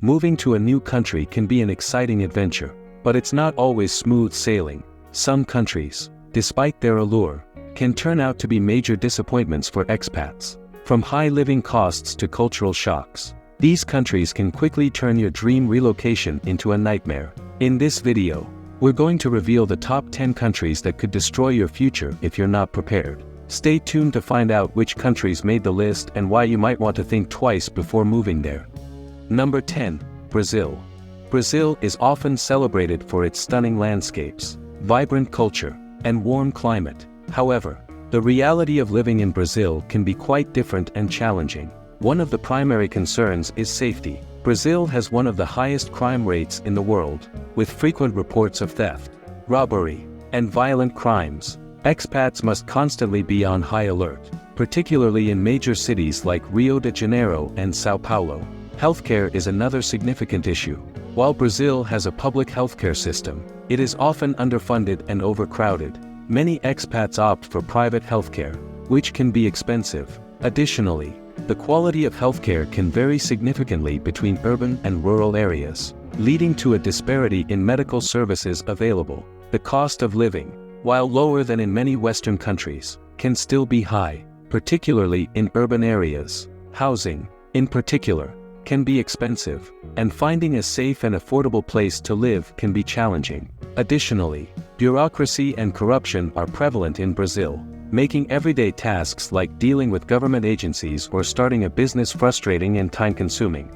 Moving to a new country can be an exciting adventure, but it's not always smooth sailing. Some countries, despite their allure, can turn out to be major disappointments for expats. From high living costs to cultural shocks, these countries can quickly turn your dream relocation into a nightmare. In this video, we're going to reveal the top 10 countries that could destroy your future if you're not prepared. Stay tuned to find out which countries made the list and why you might want to think twice before moving there. Number 10. Brazil. Brazil is often celebrated for its stunning landscapes, vibrant culture, and warm climate. However, the reality of living in Brazil can be quite different and challenging. One of the primary concerns is safety. Brazil has one of the highest crime rates in the world, with frequent reports of theft, robbery, and violent crimes. Expats must constantly be on high alert, particularly in major cities like Rio de Janeiro and São Paulo. Healthcare is another significant issue. While Brazil has a public healthcare system, it is often underfunded and overcrowded. Many expats opt for private healthcare, which can be expensive. Additionally, the quality of healthcare can vary significantly between urban and rural areas, leading to a disparity in medical services available. The cost of living, while lower than in many Western countries, can still be high, particularly in urban areas. Housing, in particular, can be expensive, and finding a safe and affordable place to live can be challenging. Additionally, bureaucracy and corruption are prevalent in Brazil, making everyday tasks like dealing with government agencies or starting a business frustrating and time-consuming.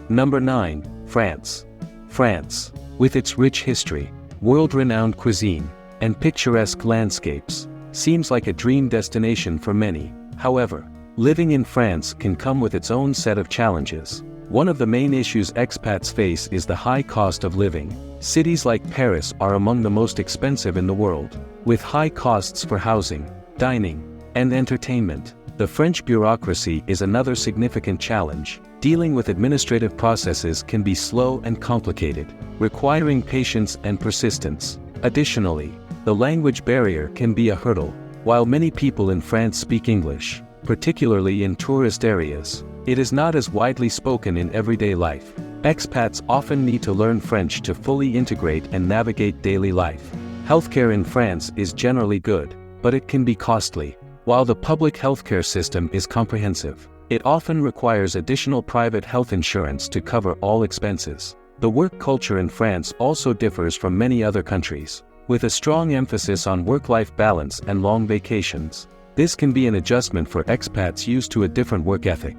Number 9. France. France, with its rich history, world-renowned cuisine, and picturesque landscapes, seems like a dream destination for many. However, living in France can come with its own set of challenges. One of the main issues expats face is the high cost of living. Cities like Paris are among the most expensive in the world, with high costs for housing, dining, and entertainment. The French bureaucracy is another significant challenge. Dealing with administrative processes can be slow and complicated, requiring patience and persistence. Additionally, the language barrier can be a hurdle. While many people in France speak English, particularly in tourist areas, it is not as widely spoken in everyday life. Expats often need to learn French to fully integrate and navigate daily life. Healthcare in France is generally good, but it can be costly. While the public healthcare system is comprehensive, it often requires additional private health insurance to cover all expenses. The work culture in France also differs from many other countries, with a strong emphasis on work-life balance and long vacations. This can be an adjustment for expats used to a different work ethic.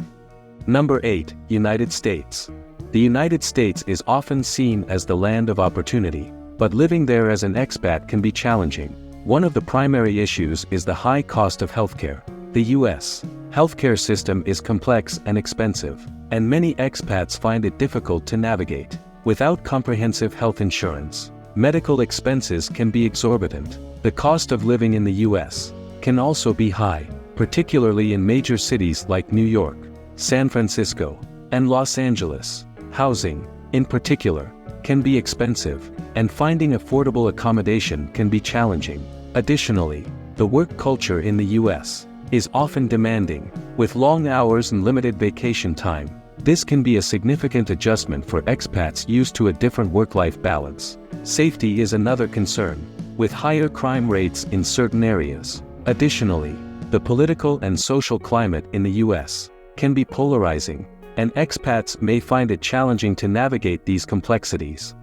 Number 8. United States. The United States is often seen as the land of opportunity, but living there as an expat can be challenging. One of the primary issues is the high cost of healthcare. The U.S. healthcare system is complex and expensive, and many expats find it difficult to navigate. Without comprehensive health insurance, medical expenses can be exorbitant. The cost of living in the U.S. can also be high, particularly in major cities like New York, San Francisco, and Los Angeles. Housing, in particular, can be expensive, and finding affordable accommodation can be challenging. Additionally, the work culture in the U.S. is often demanding, with long hours and limited vacation time. This can be a significant adjustment for expats used to a different work-life balance. Safety is another concern, with higher crime rates in certain areas. Additionally, the political and social climate in the U.S. can be polarizing, and expats may find it challenging to navigate these complexities.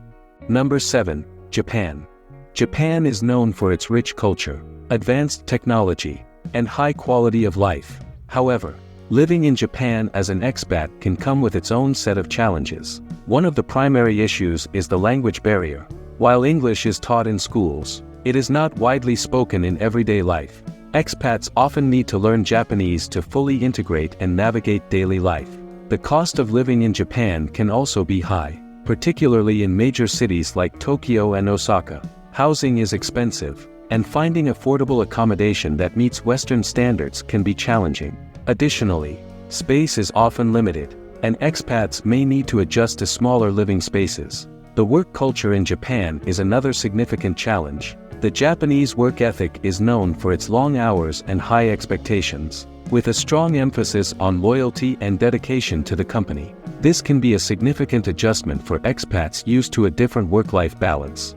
Number 7. Japan. Japan is known for its rich culture, advanced technology, and high quality of life. However, living in Japan as an expat can come with its own set of challenges. One of the primary issues is the language barrier. While English is taught in schools, it is not widely spoken in everyday life. Expats often need to learn Japanese to fully integrate and navigate daily life. The cost of living in Japan can also be high, particularly in major cities like Tokyo and Osaka. Housing is expensive, and finding affordable accommodation that meets Western standards can be challenging. Additionally, space is often limited, and expats may need to adjust to smaller living spaces. The work culture in Japan is another significant challenge. The Japanese work ethic is known for its long hours and high expectations, with a strong emphasis on loyalty and dedication to the company. This can be a significant adjustment for expats used to a different work-life balance.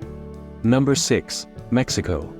Number 6. Mexico.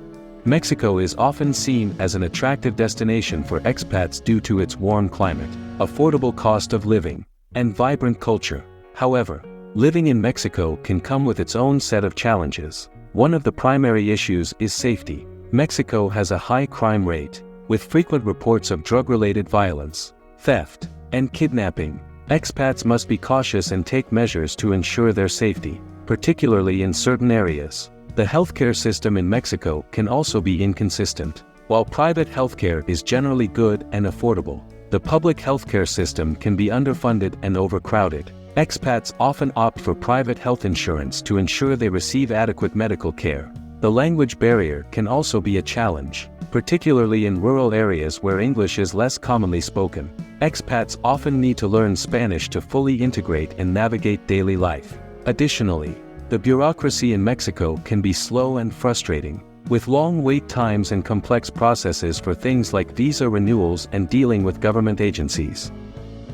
Mexico is often seen as an attractive destination for expats due to its warm climate, affordable cost of living, and vibrant culture. However, living in Mexico can come with its own set of challenges. One of the primary issues is safety. Mexico has a high crime rate, with frequent reports of drug-related violence, theft, and kidnapping. Expats must be cautious and take measures to ensure their safety, particularly in certain areas. The healthcare system in Mexico can also be inconsistent. While private healthcare is generally good and affordable, the public healthcare system can be underfunded and overcrowded. Expats often opt for private health insurance to ensure they receive adequate medical care. The language barrier can also be a challenge, particularly in rural areas where English is less commonly spoken. Expats often need to learn Spanish to fully integrate and navigate daily life. Additionally, the bureaucracy in Mexico can be slow and frustrating, with long wait times and complex processes for things like visa renewals and dealing with government agencies.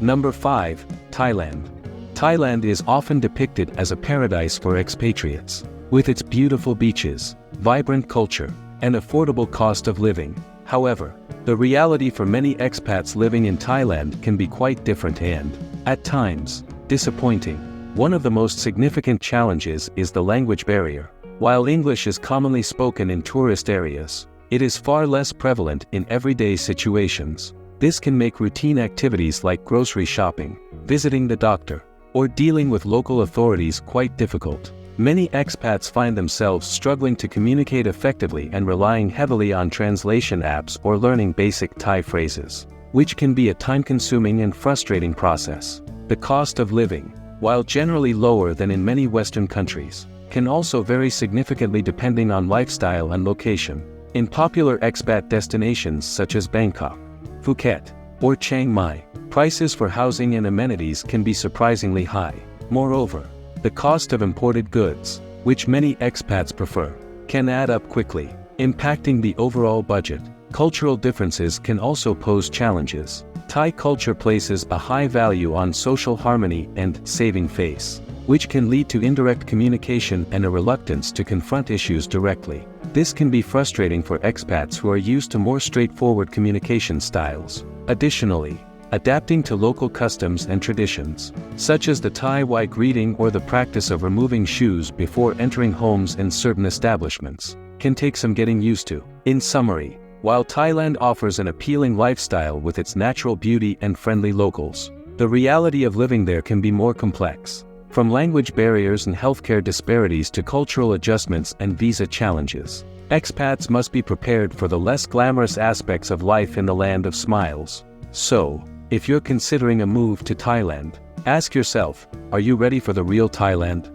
Number 5. Thailand. Thailand is often depicted as a paradise for expatriates. With its beautiful beaches, vibrant culture, and affordable cost of living. However, the reality for many expats living in Thailand can be quite different and, at times, disappointing. One of the most significant challenges is the language barrier. While English is commonly spoken in tourist areas, it is far less prevalent in everyday situations. This can make routine activities like grocery shopping, visiting the doctor, or dealing with local authorities quite difficult. Many expats find themselves struggling to communicate effectively and relying heavily on translation apps or learning basic Thai phrases, which can be a time-consuming and frustrating process. The cost of living, while generally lower than in many Western countries, can also vary significantly depending on lifestyle and location. In popular expat destinations such as Bangkok, Phuket, or Chiang Mai, prices for housing and amenities can be surprisingly high. Moreover, the cost of imported goods, which many expats prefer, can add up quickly, impacting the overall budget. Cultural differences can also pose challenges. Thai culture places a high value on social harmony and saving face, which can lead to indirect communication and a reluctance to confront issues directly. This can be frustrating for expats who are used to more straightforward communication styles. Additionally, adapting to local customs and traditions, such as the Thai way greeting or the practice of removing shoes before entering homes in certain establishments, can take some getting used to. In summary, while Thailand offers an appealing lifestyle with its natural beauty and friendly locals, the reality of living there can be more complex. From language barriers and healthcare disparities to cultural adjustments and visa challenges, expats must be prepared for the less glamorous aspects of life in the land of smiles. So, if you're considering a move to Thailand, ask yourself, are you ready for the real Thailand?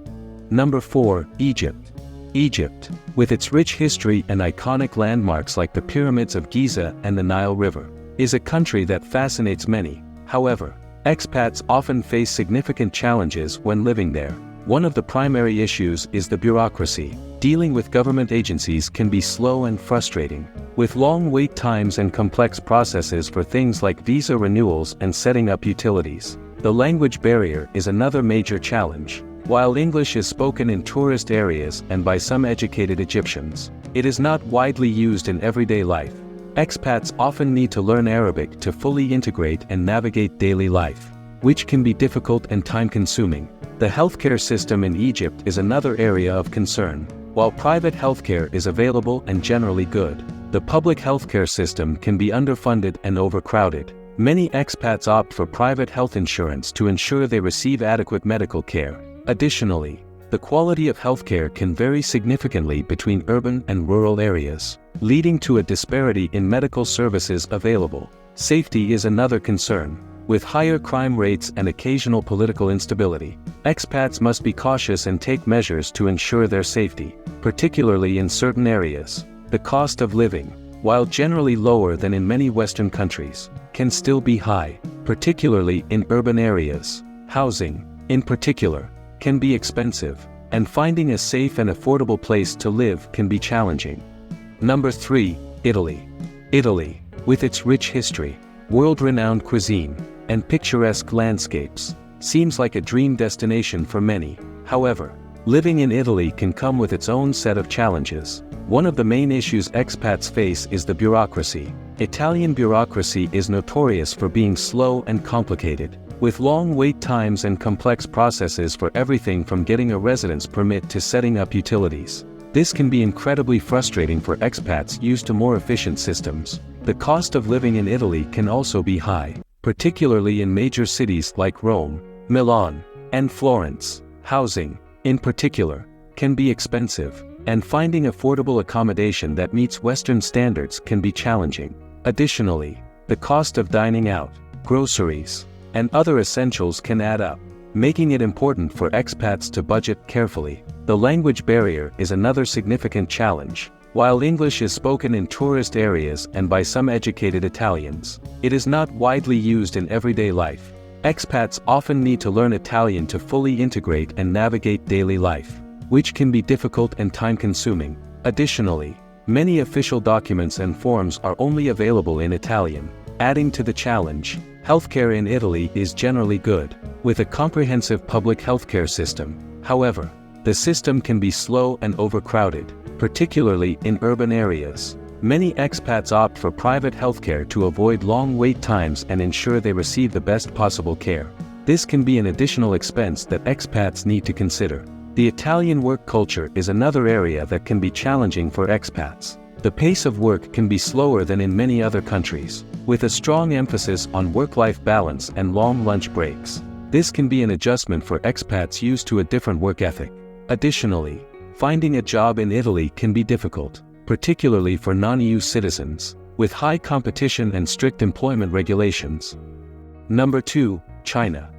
Number 4. Egypt. Egypt, with its rich history and iconic landmarks like the pyramids of Giza and the Nile River, is a country that fascinates many. However, expats often face significant challenges when living there. One of the primary issues is the bureaucracy. Dealing with government agencies can be slow and frustrating, with long wait times and complex processes for things like visa renewals and setting up utilities. The language barrier is another major challenge. While English is spoken in tourist areas and by some educated Egyptians, it is not widely used in everyday life. Expats often need to learn Arabic to fully integrate and navigate daily life, which can be difficult and time-consuming. The healthcare system in Egypt is another area of concern. While private healthcare is available and generally good, the public healthcare system can be underfunded and overcrowded. Many expats opt for private health insurance to ensure they receive adequate medical care. Additionally, the quality of healthcare can vary significantly between urban and rural areas, leading to a disparity in medical services available. Safety is another concern. With higher crime rates and occasional political instability, expats must be cautious and take measures to ensure their safety, particularly in certain areas. The cost of living, while generally lower than in many Western countries, can still be high, particularly in urban areas. Housing, in particular, can be expensive, and finding a safe and affordable place to live can be challenging. Number 3. Italy. Italy, with its rich history, world-renowned cuisine, and picturesque landscapes, seems like a dream destination for many. However, living in Italy can come with its own set of challenges. One of the main issues expats face is the bureaucracy. Italian bureaucracy is notorious for being slow and complicated, with long wait times and complex processes for everything from getting a residence permit to setting up utilities. This can be incredibly frustrating for expats used to more efficient systems. The cost of living in Italy can also be high, particularly in major cities like Rome, Milan, and Florence. Housing, in particular, can be expensive, and finding affordable accommodation that meets Western standards can be challenging. Additionally, the cost of dining out, groceries, and other essentials can add up, making it important for expats to budget carefully. The language barrier is another significant challenge. While English is spoken in tourist areas and by some educated Italians, it is not widely used in everyday life. Expats often need to learn Italian to fully integrate and navigate daily life, which can be difficult and time-consuming. Additionally, many official documents and forms are only available in Italian, adding to the challenge. Healthcare in Italy is generally good, with a comprehensive public healthcare system. However, the system can be slow and overcrowded, particularly in urban areas. Many expats opt for private healthcare to avoid long wait times and ensure they receive the best possible care. This can be an additional expense that expats need to consider. The Italian work culture is another area that can be challenging for expats. The pace of work can be slower than in many other countries, with a strong emphasis on work-life balance and long lunch breaks. This can be an adjustment for expats used to a different work ethic. Additionally, finding a job in Italy can be difficult, particularly for non-EU citizens, with high competition and strict employment regulations. Number 2, China.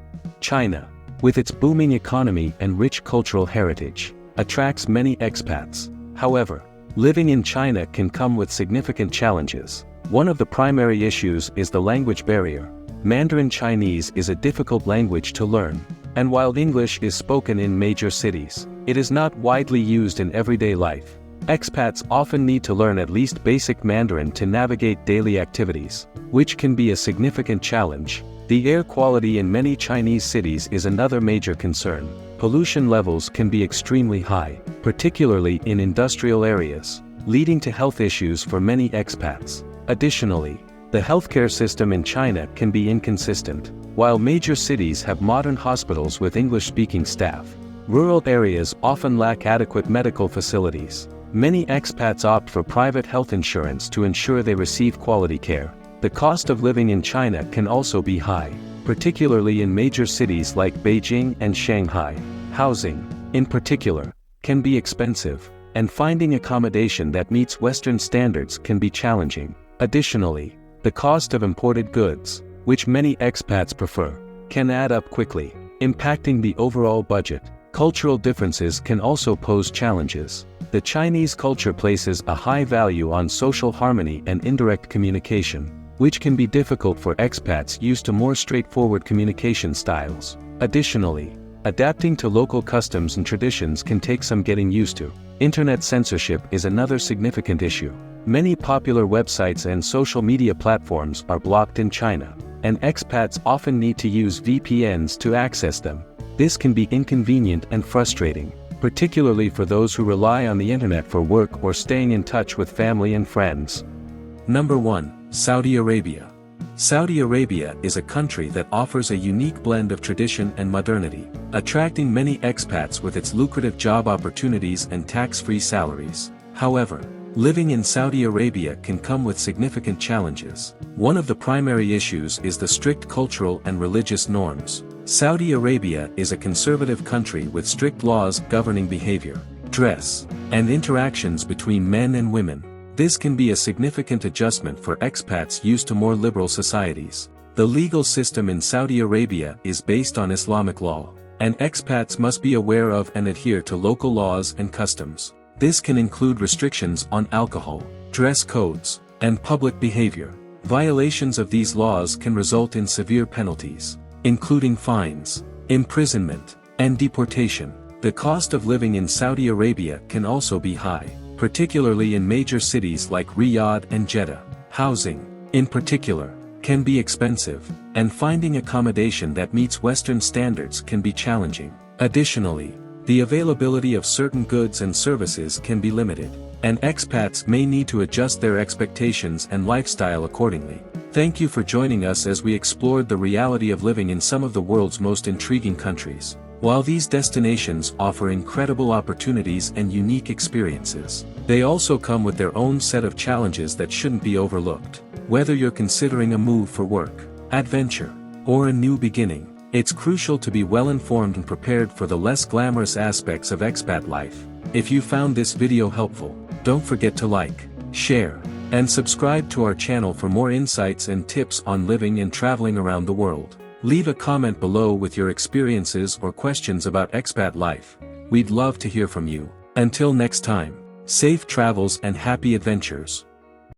China, with its booming economy and rich cultural heritage, attracts many expats. However, living in China can come with significant challenges. One of the primary issues is the language barrier. Mandarin Chinese is a difficult language to learn, and while English is spoken in major cities, it is not widely used in everyday life. Expats often need to learn at least basic Mandarin to navigate daily activities, which can be a significant challenge. The air quality in many Chinese cities is another major concern. Pollution levels can be extremely high, particularly in industrial areas, leading to health issues for many expats. Additionally, the healthcare system in China can be inconsistent. While major cities have modern hospitals with English-speaking staff, rural areas often lack adequate medical facilities. Many expats opt for private health insurance to ensure they receive quality care. The cost of living in China can also be high, particularly in major cities like Beijing and Shanghai. Housing, in particular, can be expensive, and finding accommodation that meets Western standards can be challenging. Additionally, the cost of imported goods, which many expats prefer, can add up quickly, impacting the overall budget. Cultural differences can also pose challenges. The Chinese culture places a high value on social harmony and indirect communication, which can be difficult for expats used to more straightforward communication styles. Additionally, adapting to local customs and traditions can take some getting used to. Internet censorship is another significant issue. Many popular websites and social media platforms are blocked in China, and expats often need to use VPNs to access them. This can be inconvenient and frustrating, particularly for those who rely on the internet for work or staying in touch with family and friends. Number 1, Saudi Arabia. Saudi Arabia is a country that offers a unique blend of tradition and modernity, attracting many expats with its lucrative job opportunities and tax-free salaries. However, living in Saudi Arabia can come with significant challenges. One of the primary issues is the strict cultural and religious norms. Saudi Arabia is a conservative country with strict laws governing behavior, dress, and interactions between men and women. This can be a significant adjustment for expats used to more liberal societies. The legal system in Saudi Arabia is based on Islamic law, and expats must be aware of and adhere to local laws and customs. This can include restrictions on alcohol, dress codes, and public behavior. Violations of these laws can result in severe penalties, including fines, imprisonment, and deportation. The cost of living in Saudi Arabia can also be high, particularly in major cities like Riyadh and Jeddah. Housing, in particular, can be expensive, and finding accommodation that meets Western standards can be challenging. Additionally, the availability of certain goods and services can be limited, and expats may need to adjust their expectations and lifestyle accordingly. Thank you for joining us as we explored the reality of living in some of the world's most intriguing countries. While these destinations offer incredible opportunities and unique experiences, they also come with their own set of challenges that shouldn't be overlooked. Whether you're considering a move for work, adventure, or a new beginning, it's crucial to be well-informed and prepared for the less glamorous aspects of expat life. If you found this video helpful, don't forget to like, share, and subscribe to our channel for more insights and tips on living and traveling around the world. Leave a comment below with your experiences or questions about expat life. We'd love to hear from you. Until next time, safe travels and happy adventures.